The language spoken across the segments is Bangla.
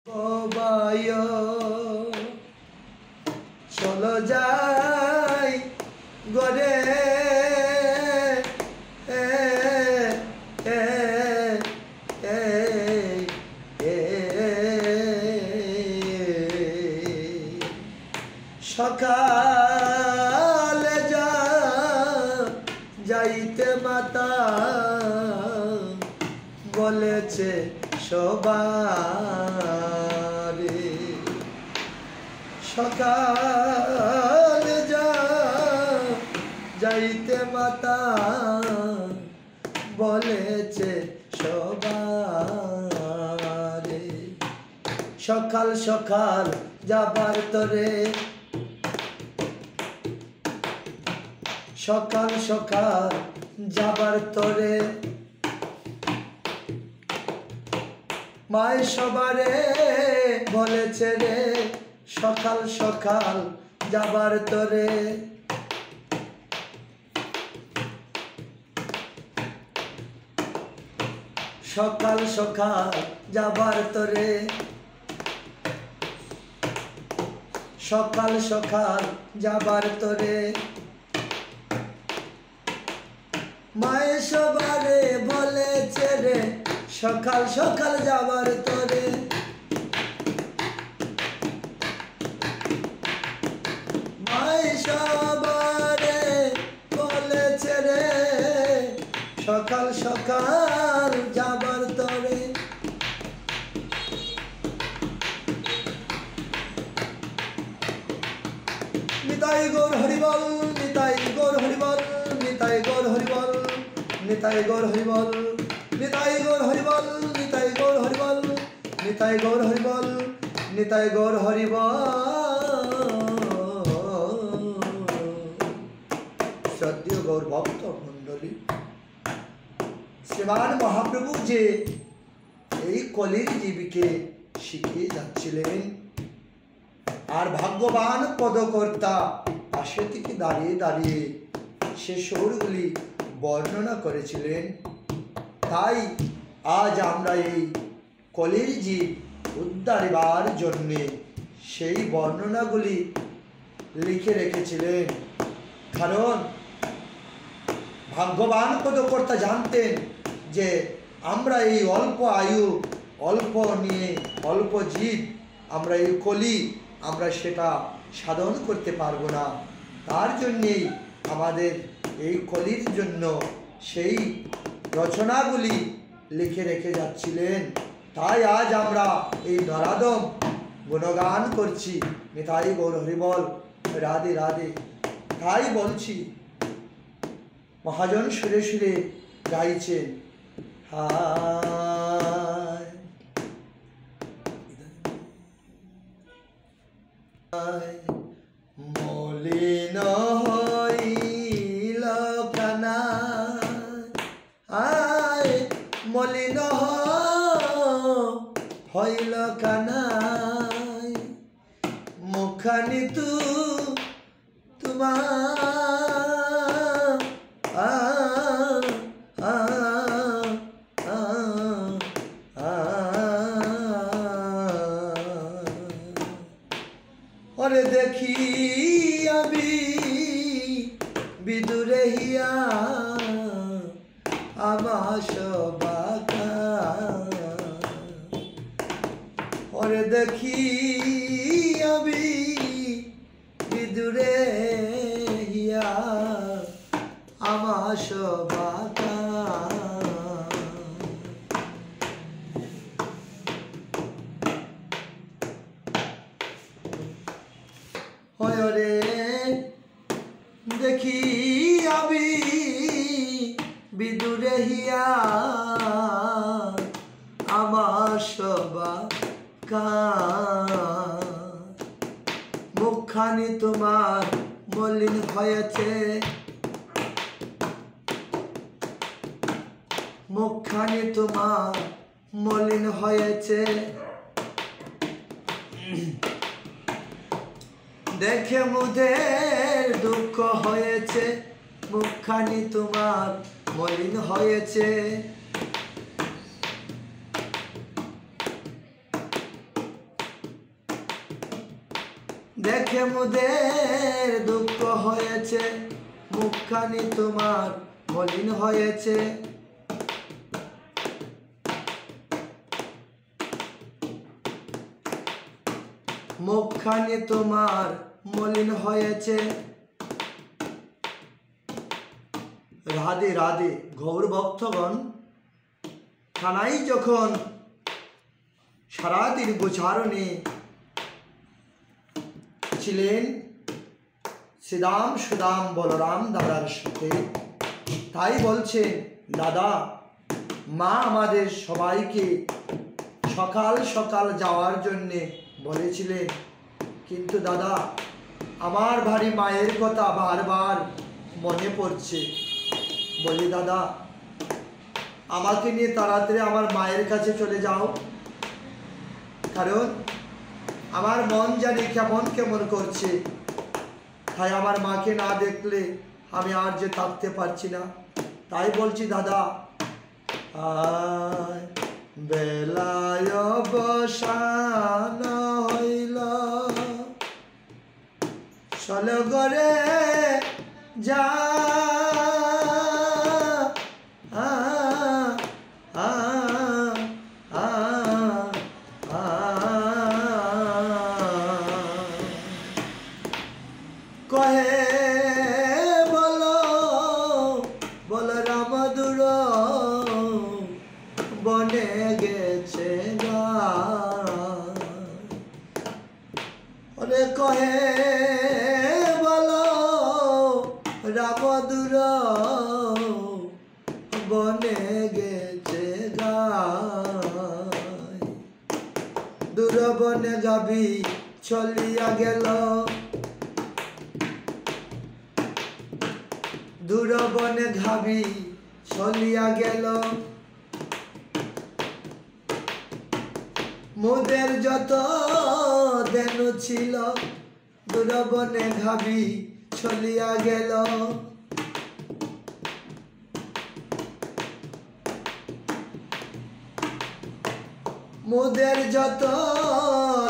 বায় চলো যাই গরে সকালে যাইতে মাতা বলেছে সবারে সকালে যাইতে মাতা বলেছে সবারে সকাল সকাল যাবার তরে সকাল সকাল যাবার তরে মায় সবারে বলেছে রে সকাল সকাল যাবার তরে সকাল সকাল যাবার তরে সকাল সকাল যাবার তরে মায়ে সবারে বলেছে রে সকাল সকাল যাবার তরে মায়ে সবারে বলেছে রে সকাল সকাল যাবার তরে নিতাই গৌর হরিবল নিতাই গৌর হরিবল নিতাই গৌর হরিবল নিতাই গৌর হরিবল নিতাই গৌর হরিবল নিতাই গৌর হরিবল নিতাই গৌর হরিবল নিতাই গৌর হরিবল শ্রদ্ধেয় গৌর ভক্ত মণ্ডলী শ্রীমান মহাপ্রভু যে এই কলির জীবীকে শিখিয়ে যাচ্ছিলেন আর ভাগ্যবান পদকর্তা পাশে থেকে দাঁড়িয়ে দাঁড়িয়ে সে সুরগুলি বর্ণনা করেছিলেন তাই আজ আমরা এই কলির জীব উদ্ধারিবার জন্যে সেই বর্ণনাগুলি লিখে রেখেছিলেন কারণ ভাগ্যবান পদকর্তা জানতেন যে আমরা এই অল্প আয়ু অল্প নিয়ে অল্প জীব আমরা এই কলি আমরা সেটা সাধন করতে পারবো না তার জন্যেই আমাদের এই কলির জন্য সেই রচনাগুলি লিখে রেখে যাচ্ছিলেন তাই আজ আমরা এই নরাদম গুণগান করছি নিতাই গৌর হরিবল রাধে রাধে তাই বলছি মহাজন সুরে সুরে গাইছেন হায় মলিন হইল কানা আয় মলিন হইল কানাই মুখানি তোমার ওরে দেখি আমি বিদুরে হিয়া আমার সবাকা ওরে দেখি আমি বিদুরে হিয়া আমার সবাকা ওরে দেখি আমি বিদুরে হিয়া আমার সবাকা মুখখানি তোমার মলিন হয়েছে মুখখানি তোমার মলিন হয়েছে দেখে মুদের দুঃখ হয়েছে মুখখানি তোমার মলিন হয়েছে দেখে মোদের দুঃখ হয়েছে, মুখখানি তোমার মলিন হয়েছে। মুখখানি তোমার মলিন হয়েছে। রাধে রাধে। গৌর ভক্তগণ, কানাই যখন সারাদিন গোচারণে ছিলেন শ্রীদাম সুদাম বলরাম দাদার সাথে, তাই বলছেন, দাদা মা আমাদের সবাইকে সকাল সকাল যাওয়ার জন্যে বলেছিলেন, কিন্তু দাদা আমার ভারী মায়ের কথা বারবার মনে পড়ছে। বলি দাদা আমাকে নিয়ে তাড়াতাড়ি আমার মায়ের কাছে চলে যাও, কারণ আমার মন জানি কেমন কেমন করছে। তাই আমার মাকে না দেখলে আমি আর যে থাকতে পারছি না। তাই বলছি দাদা, আয় বেলায় অবসান হইল, সলগরে যা কহে বলো বলরাম দূর বনে গেছে গা, ওরে কহে বলো রাম দূর বনে গেছে গা, দূর বনে গাবি চলিয়া গেল, দূর বনে ঘাবি চলিয়া গেল, মোদের যত দেনু ছিল, দূর বনে ঘাবি চলিয়া গেল। মোদের যত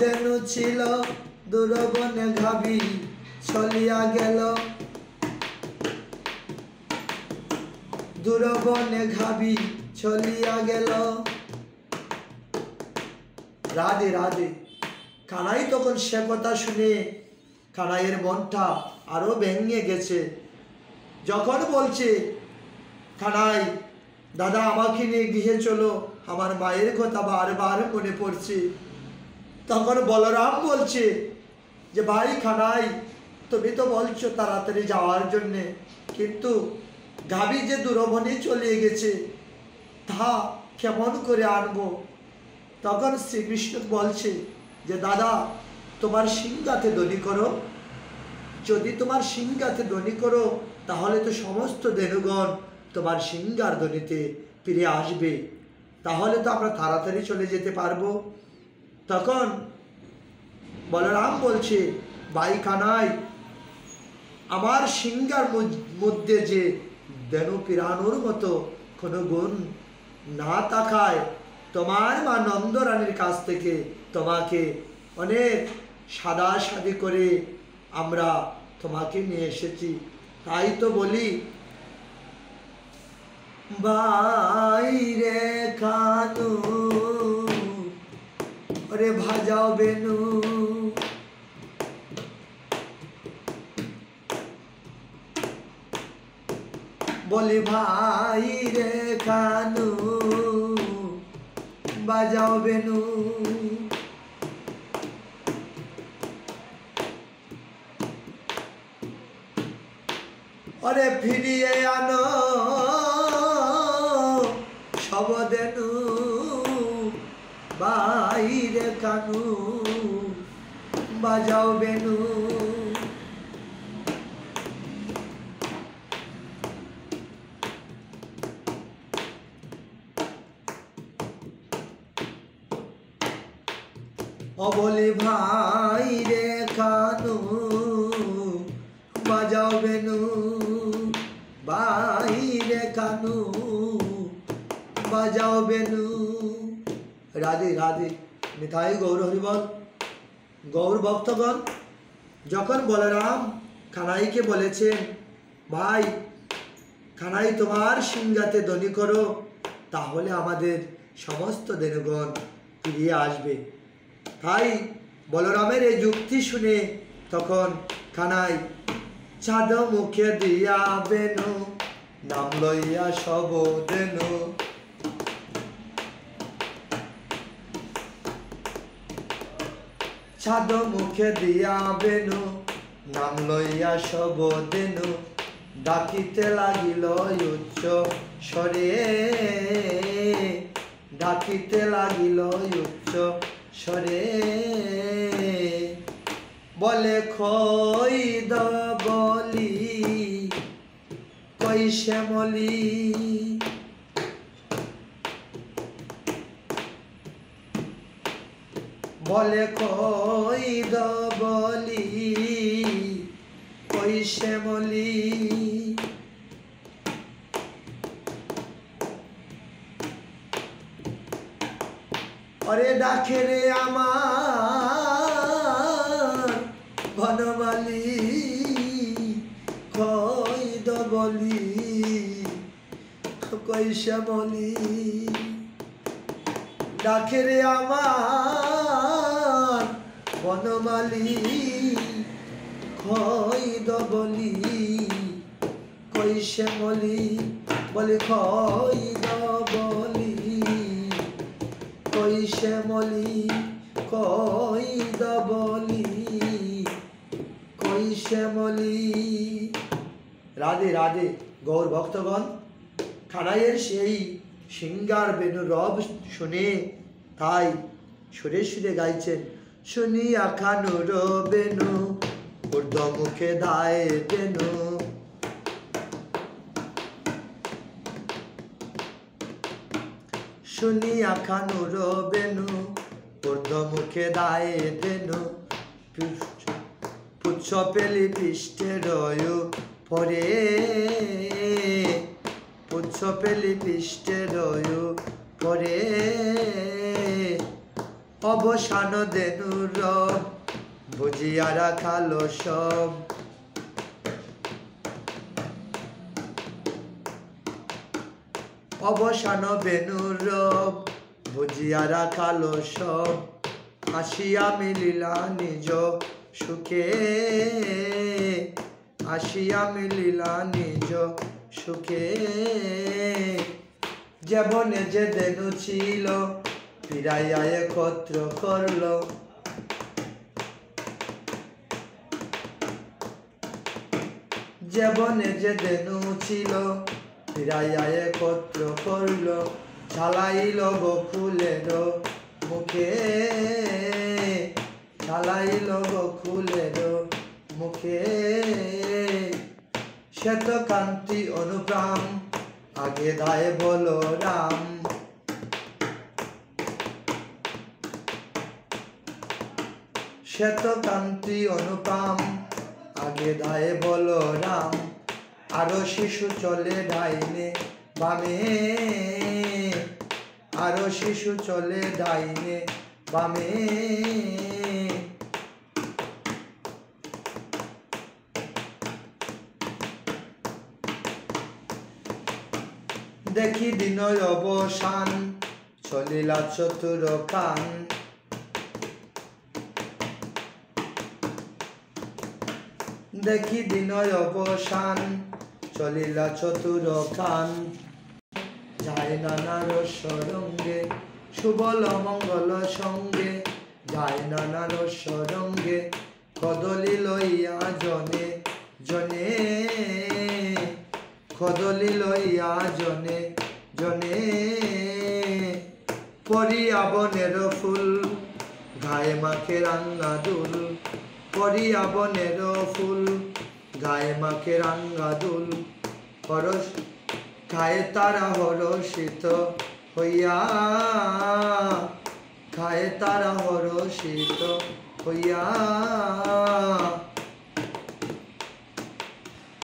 দেনু ছিল, দূর বনে ঘাবি চলিয়া গেল, দূর বনে ঘাবি চলিয়া গেল। রাধে রাধে। কানাই তখন সে কথা শুনে কানাইয়ের মনটা আরো ভেঙে গেছে। যখন বলছে কানাই দাদা আমাকে নিয়ে গৃহে চলো, আমার মায়ের কথা বারবার মনে পড়ছে, তখন বলরাম বলছে যে ভাই কানাই তুমি তো বলছো তাড়াতাড়ি যাওয়ার জন্যে, কিন্তু গাবি যে দূরবনে চলে গেছে তা কেমন করে আনবো? তখন শ্রীকৃষ্ণ বলছে যে দাদা তোমার সিংহাতে ধ্বনি করো, যদি তোমার সিংহাতে ধ্বনি করো তাহলে তো সমস্ত দেনুগণ তোমার সিংহার ধ্বনিতে ফিরে আসবে, তাহলে তো আমরা তাড়াতাড়ি চলে যেতে পারবো। তখন বলরাম বলছে ভাই কানাই আমার সিংহার মধ্যে যে দেনু পিরানোর মতো কোনো গুণ না থাকায় তোমার মা নন্দরানীর কাছ থেকে তোমাকে অনেক সাদাসাদি করে আমরা তোমাকে নিয়ে এসেছি। তাই তো বলি বাইরে কানু ওরে ভাজাও বেনু, বলি ভাই রে কানু বাজাও বেনু, ওরে ফিরিয়ে আনো সব দেনু, ভাই রে কানু বাজাও বেনু। ও বলি ভাই রে কানু বাজাও বেনু, ভাই রে কানু বাজাও বেনু। রাধে রাধে। নিতাই গৌর হরিবল। গৌর ভক্তগণ যখন বলরাম কানাইকে বলেছেন, ভাই কানাই তোমার সিংহাতে ধ্বনি করো, তাহলে আমাদের সমস্ত দেনগণ ফিরিয়ে আসবে। তাই বলরামের এই যুক্তি শুনে তখন কানাই চাঁদ মুখে দিয়া বেনু, নাম লইয়া সব দেনু। চাঁদ মুখে দিয়া বেনু, নাম লইয়া সব দেনু। ডাকিতে লাগিল উচ্চ স্বরে, ডাকিতে লাগিল উচ্চ স্বরে। বলে খৈদ বলি কই শ্যামলি, বলে খৈদ বলি কই শ্যামলি। অরে ডাকে রে আমার বনমালী, খৈদ বলি কই শ্যামলি। ডাকে রে আমার বনমালী, খৈদ বলি কই শ্যামলি। বলে খৈদ বলি কই শ্যামলি, খৈদ বলি কই শ্যামলি। রাধে রাধে গৌর ভক্তগণ, কানাইয়ের সেই সিঙ্গার বেনু রব শুনে তাই সুরে সুরে গাইছেন, শুনিয়া খানুর বেনু ঊর্ধ্ব মুখে দায় বেনু। শুনিয়া খানুর বেনু ঊর্ধ্ব মুখে দায় বেনু। পুচ্ছ পেলি পৃষ্ঠে রয়ু পরে, পুচ্ছ পেলি পৃষ্ঠে রয়ু পরে। অবসান দেনু রব বুঝিয়া রাখালো সব, অবসান বেনু রব বুঝিয়া রাখালো সব। আসিয়া মিলিলা নিজ সুখে, আসিয়া মিলিলা নিজ সুখে। যেবনে যে দেনু ছিল ফিরাইয়া একত্র করল, যেবনে যে দেনু ছিল ফিরাইয়া একত্র করল। চালাইল গোকুলের মুখে, চালাইল গোকুলের মুখে। শ্বেত কান্তি অনুপ্রাম আগে দায় বলরাম, শ্বেত কান্তি অনুপম আগে দায় বলরাম। আরো শিশু চলে ডাইনে বামে, আরো শিশু চলে ডাইনে বামে। দেখি বিনয় অবসান চলিলা চতুর কান, দেখি বিনয় অবসান চলিলা চতুর কান। যায় নানার সরঙ্গে সুবল মঙ্গল সঙ্গে, যায় নানার সরঙ্গে কদলি লইয়া জনে জনে, কদলি লইয়া জনে জনে। পরিয়া বনের ফুল গায়ে মাখে রাঙ্গা দুল, পরিয়া বনের ফুল গায়ে মাখে রাঙ্গা দুল। হরস খায়ে তারা হরষিত হইয়া, খায়ে তারা হরষিত হইয়া।